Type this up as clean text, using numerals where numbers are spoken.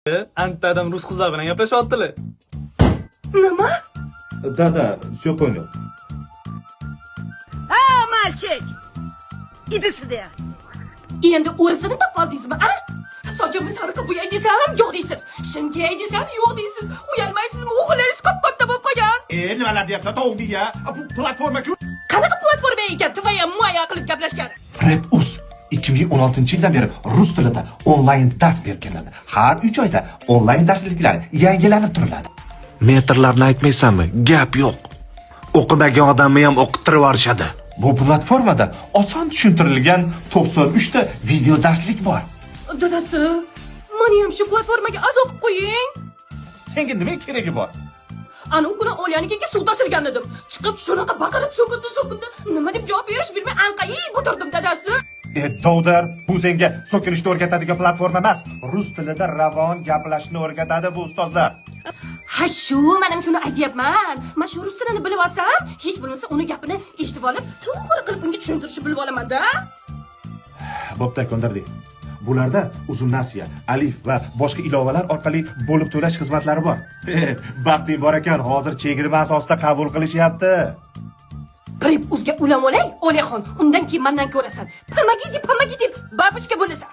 Antadan rus qizlar bilan gaplashyaptilar. Nima? Да, все понял. Mальчик! Иди сюда. Endi o'risini topaldingizmi, a? Sochimni sariq bo'yay desam, yo'q deysiz. Shinkay desam, yo'q deysiz. Uyalmaysizmi? O'g'illarimiz katta bo'lib qolgan. Nimalar deyapsan, tovuqni ya? Bu platforma-ku. Qanaqa platforma ekan? Tvoya moya qilib gaplashgan. Rep.uz 2016-yildan beri rus tilida onlayn dars berib keladi. Har 3 oyda onlayn darsliklar yangilanib turiladi. Metrlarni aytmaysanmi? Gap yo'q. O'qimagan odamni ham o'qittirib yuborishadi. Bu platformada oson tushuntirilgan 93 ta video darslik bor. Dadasi, meni ham shu platformaga a'zo qilib qo'ying. Senga nima keragi bor? Ana u kuni Olyanikiga suv tashirgan edim. Chiqib shunaqa baqirib so'kindi. Nima deb javob berish bilmay anqayib o'tirdim dadasi. Dovdar, bu senga so'kinishni o'rgatadigan platforma emas. Rus tilida ravon gaplashishni o'rgatadi bu ustozlar. Ha shu, men ham shuni aytyapman. Men shu rus tilini bilib olsam, hech bo'lmasa uni gapini eshitib olib, to'g'ri qilib unga tushuntirishni bilib olaman-da. Bo'pti, ko'ndirdik. Bularda uzun-nasiya, alif va boshqa ilovalar orqali bo'lib to'lash xizmatlari bor. Baxting bor ekan, hozir chegirma asosida qabul qilishyapti. Prip o'zga ulam olay, Olexon. Undan keyin mendan ko'rasan. Pomogите, babushka bo'lasan.